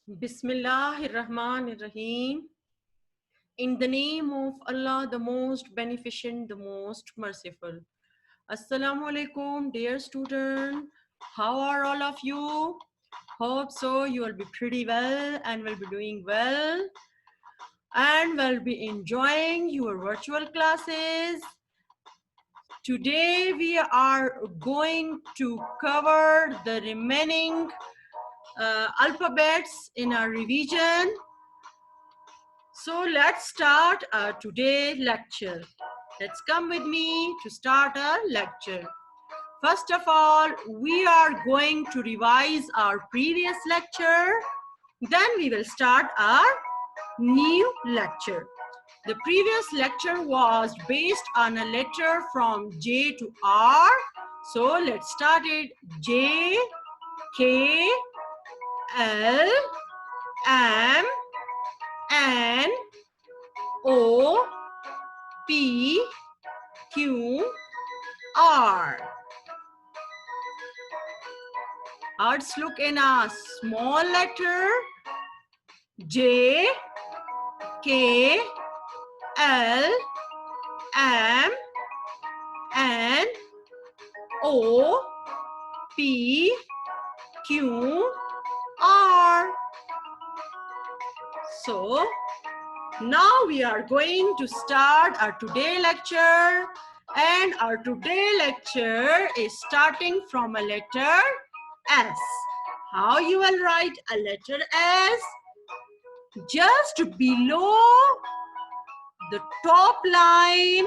Bismillahirrahmanirrahim. In the name of Allah, the most beneficent, the most merciful. Assalamu alaikum, dear student. How are all of you? Hope so. You will be pretty well and will be doing well and will be enjoying your virtual classes. Today we are going to cover the remaining alphabets in our revision. So let's start our today lecture. Let's come with me to start our lecture. First of all, we are going to revise our previous lecture. Then we will start our new lecture. The previous lecture was based on a letter from J to R. So let's start it. J, K, L, M, N, O, P, Q, R. Let's look in a small letter. J, K, L, M, N, O, P, Q, R. So now we are going to start our today lecture, and our today lecture is starting from a letter S. How you will write a letter S? Just below the top line,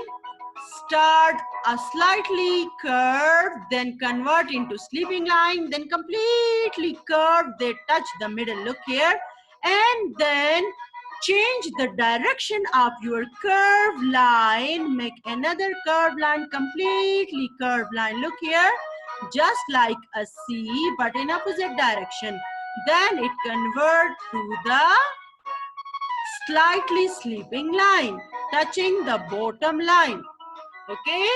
start a slightly curved, then convert into sleeping line, then completely curved, they touch the middle. Look here, and then change the direction of your curved line, make another curved line, completely curved line. Look here, just like a C but in opposite direction. Then it convert to the slightly sleeping line, touching the bottom line. Okay,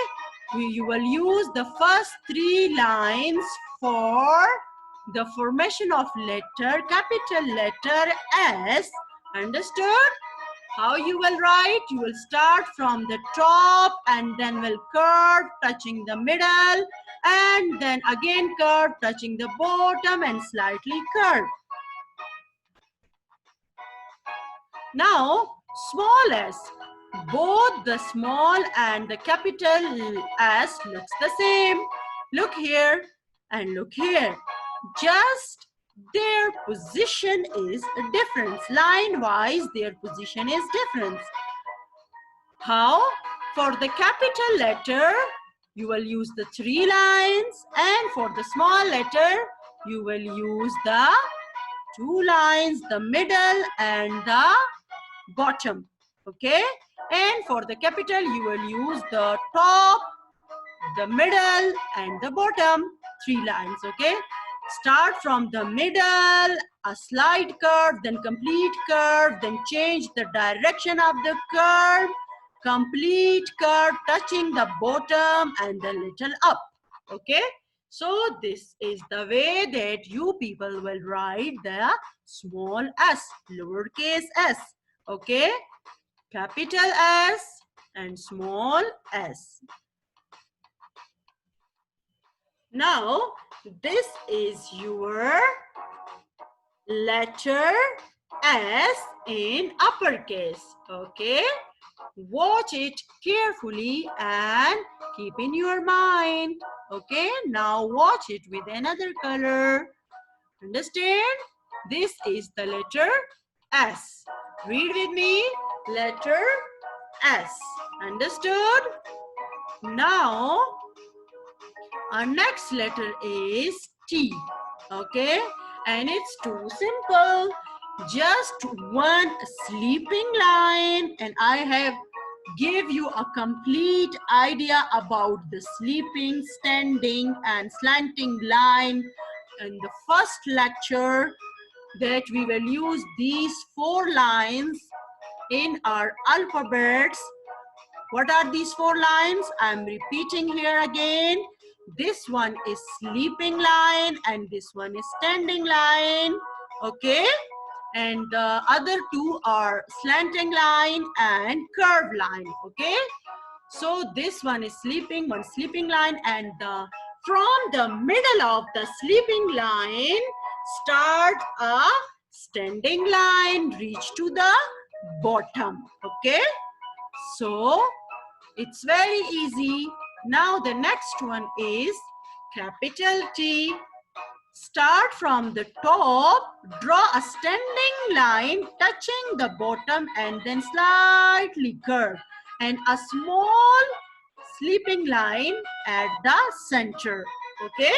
you will use the first three lines for the formation of letter, capital letter S. Understood? How you will write? You will start from the top and then will curve, touching the middle, and then again curve, touching the bottom and slightly curve. Now, small s. Both the small and the capital S looks the same. Look here and look here. Just their position is a difference. Line-wise, their position is different. How? For the capital letter, you will use the three lines, and for the small letter, you will use the two lines, the middle and the bottom. Okay, and for the capital you will use the top, the middle and the bottom, three lines. Okay, start from the middle, a slight curve, then complete curve, then change the direction of the curve, complete curve, touching the bottom and the little up. Okay, so this is the way that you people will write the small s, lowercase s. Okay, capital S and small s. Now, this is your letter S in uppercase. Okay, watch it carefully and keep in your mind. Okay, now watch it with another color. Understand? This is the letter S. Read with me. Letter S. Understood? Now, our next letter is T. Okay? And it's too simple. Just one sleeping line, and I have give you a complete idea about the sleeping, standing and slanting line in the first lecture, that we will use these four lines in our alphabets. What are these four lines? I'm repeating here again. This one is sleeping line and this one is standing line. Okay, and the other two are slanting line and curved line. Okay, so this one is one sleeping line, and from the middle of the sleeping line start a standing line, reach to the bottom. Okay, so it's very easy. Now the next one is capital T. Start from the top, draw a standing line touching the bottom and then slightly curve, and a small sleeping line at the center. Okay,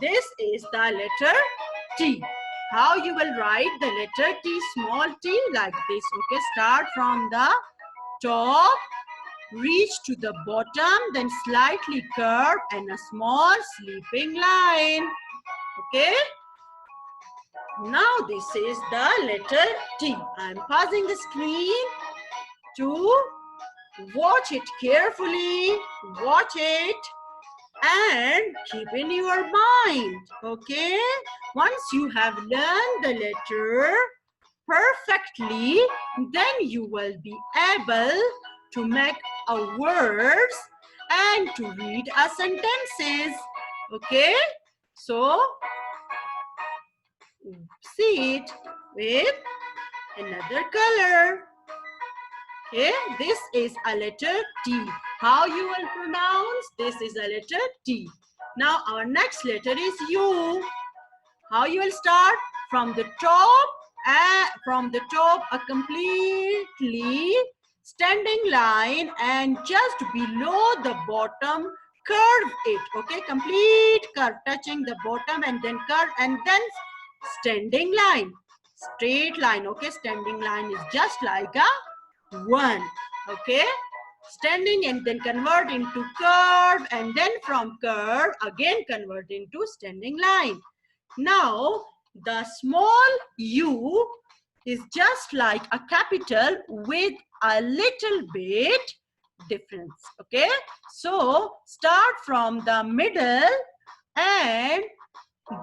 this is the letter T. How you will write the letter T, small t, like this. Okay, start from the top, reach to the bottom, then slightly curve and a small sleeping line. Okay, now this is the letter T. I'm pausing the screen to watch it carefully, watch it and keep in your mind. Okay, once you have learned the letter perfectly, then you will be able to make a words and to read a sentences. Okay, so see it with another color. Okay, this is a letter T. How you will pronounce? This is a letter T. Now our next letter is U. How you will start? From the top, a completely standing line, and just below the bottom curve it. Okay, complete curve touching the bottom and then curve and then standing line, straight line. Okay, standing line is just like a one. Okay, standing and then convert into curve, and then from curve again convert into standing line. Now the small u is just like a capital with a little bit difference. Okay, so start from the middle and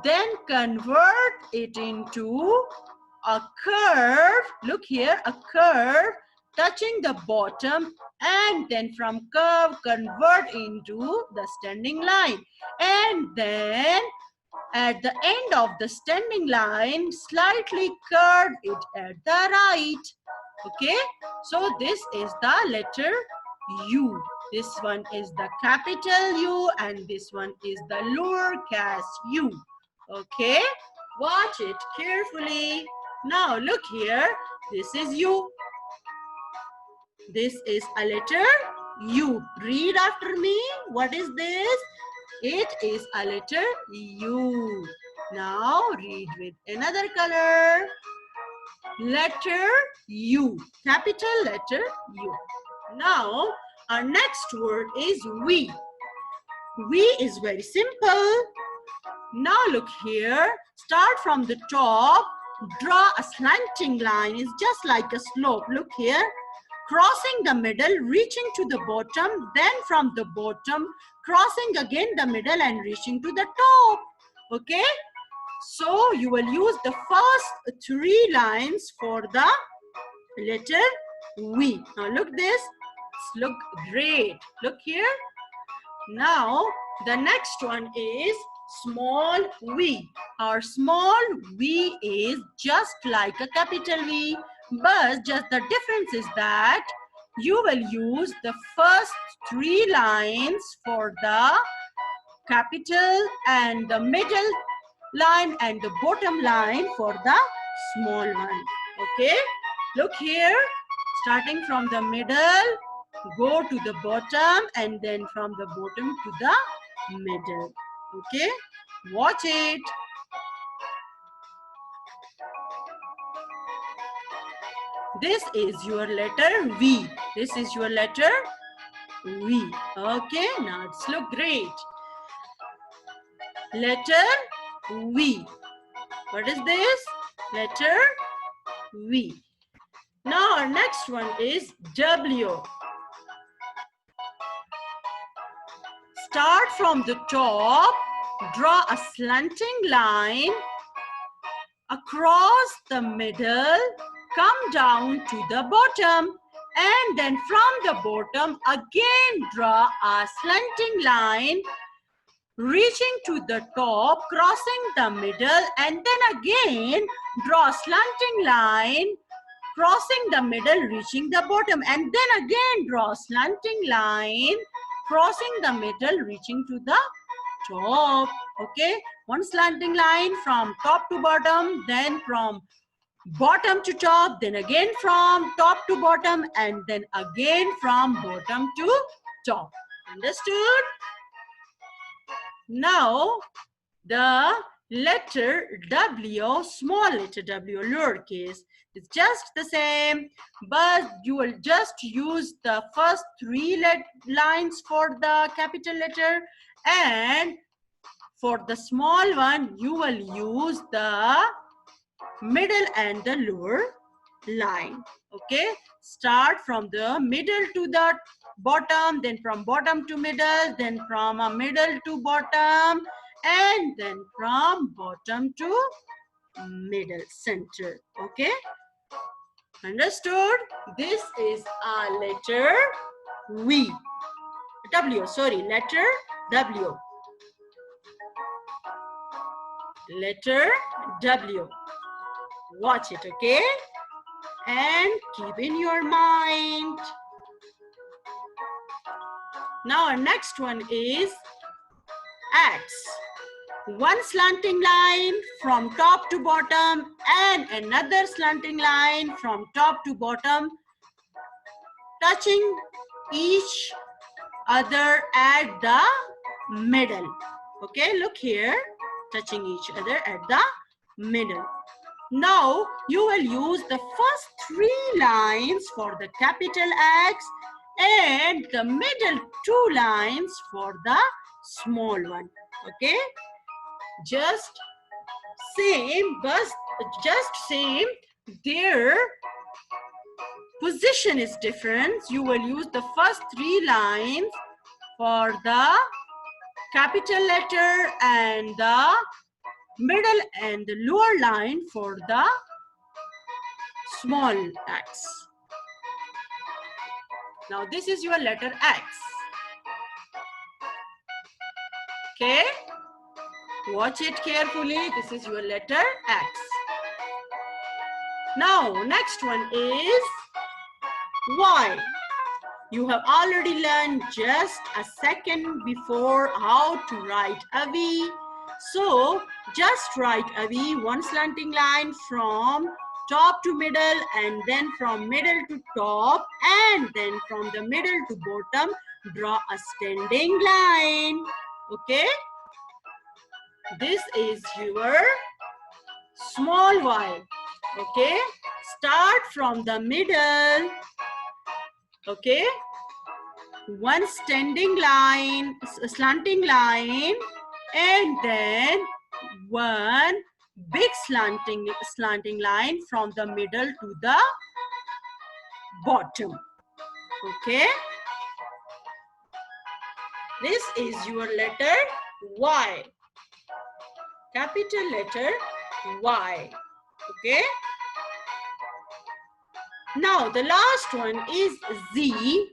then convert it into a curve. Look here, a curve touching the bottom, and then from curve convert into the standing line, and then at the end of the standing line slightly curve it at the right. Okay, so this is the letter U. This one is the capital U and this one is the lowercase u. Okay, watch it carefully. Now look here, this is U. This is a letter U. Read after me. What is this? It is a letter U. Now read with another color. Letter U. Capital letter U. Now our next word is we. We is very simple. Now look here. Start from the top. Draw a slanting line. It's just like a slope. Look here. Crossing the middle, reaching to the bottom, then from the bottom, crossing again the middle and reaching to the top. Okay, so you will use the first three lines for the letter V. Now look this, look great. Look here. Now the next one is small v. Our small v is just like a capital V, but just the difference is that you will use the first three lines for the capital and the middle line and the bottom line for the small one. Okay, look here, starting from the middle, go to the bottom and then from the bottom to the middle. Okay, watch it. This is your letter V. This is your letter V. Okay, now it's look great. Letter V. What is this? Letter V. Now our next one is W. Start from the top, draw a slanting line across the middle, come down to the bottom, and then from the bottom again draw a slanting line reaching to the top, crossing the middle, and then again draw a slanting line crossing the middle, reaching the bottom, and then again draw a slanting line crossing the middle, reaching to the top. Okay, one slanting line from top to bottom, then from bottom to top, then again from top to bottom, and then again from bottom to top. Understood? Now the letter W, small letter W, lowercase, is just the same, but you will just use the first three lines for the capital letter, and for the small one you will use the middle and the lower line. Okay, start from the middle to the bottom, then from bottom to middle, then from a middle to bottom, and then from bottom to middle center. Okay, understood? This is a letter letter W. Letter W. Watch it, okay? And keep in your mind. Now our next one is X. One slanting line from top to bottom and another slanting line from top to bottom, touching each other at the middle. Okay, look here, touching each other at the middle. Now you will use the first three lines for the capital X and the middle two lines for the small one. Okay, just same, but just same, their position is different. You will use the first three lines for the capital letter and the middle and the lower line for the small x. Now this is your letter X. Okay, watch it carefully. This is your letter X. Now next one is Y. You have already learned just a second before how to write a V. So just write a V, one slanting line from top to middle, and then from middle to top, and then from the middle to bottom, draw a standing line. Okay, this is your small y. Okay, start from the middle. Okay, one standing line, slanting line, and then one big slanting line from the middle to the bottom. Okay, this is your letter Y, capital letter Y. Okay, now the last one is Z.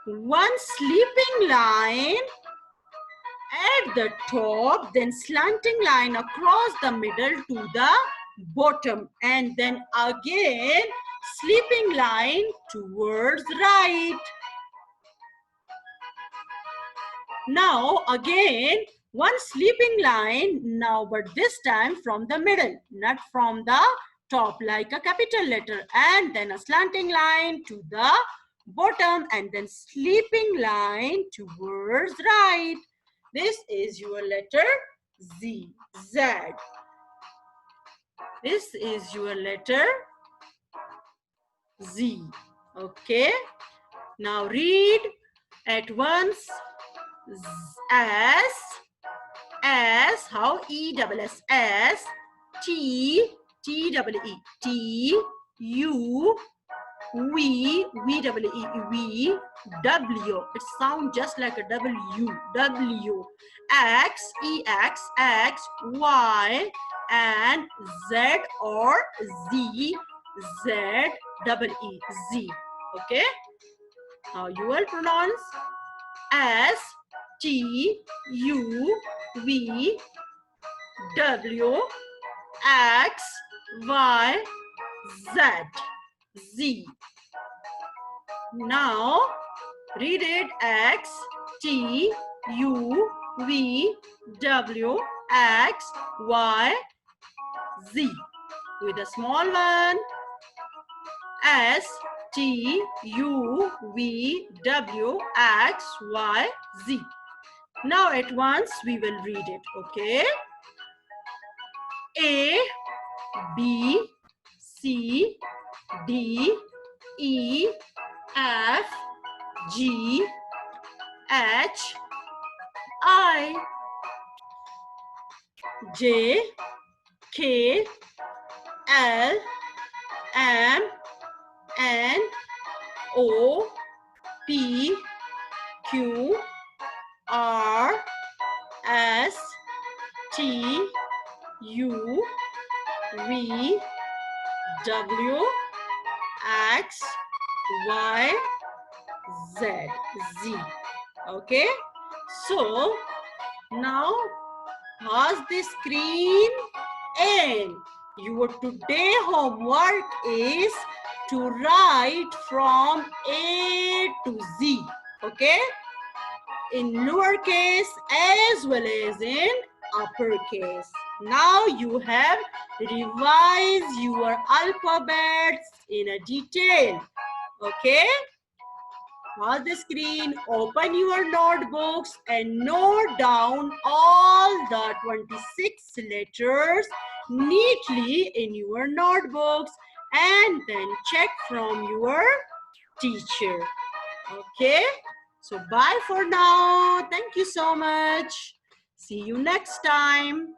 One sleeping line at the top, then slanting line across the middle to the bottom, and then again sleeping line towards right. Now again one sleeping line, now but this time from the middle, not from the top like a capital letter, and then a slanting line to the bottom, and then sleeping line towards right. This is your letter Z. This is your letter Z. Okay, now read at once. S, how? E-double-S, T, T-double-E, T, U, V-double-E, W. It sounds just like a W, X, E-X, X, Y, and Z or Z, Z, double E, Z. Okay? Now you will pronounce S, T, U, V, W, X, Y, Z, Z. Now read it X, T, U, V, W, X, Y, Z. With a small one, S, T, U, V, W, X, Y, Z. Now at once we will read it, okay? A, B, C, D, E, F, G, H, I, J, K, L, M, N, O, P, Q, R, S, T, U, V, W, X, Y, Z, Z. Okay? So, now pause the screen and your today homework is to write from A to Z. Okay? In lowercase as well as in uppercase. Now you have revised your alphabets in a detail. Okay? Pause the screen, open your notebooks and note down all the 26 letters neatly in your notebooks and then check from your teacher. Okay? So bye for now. Thank you so much. See you next time.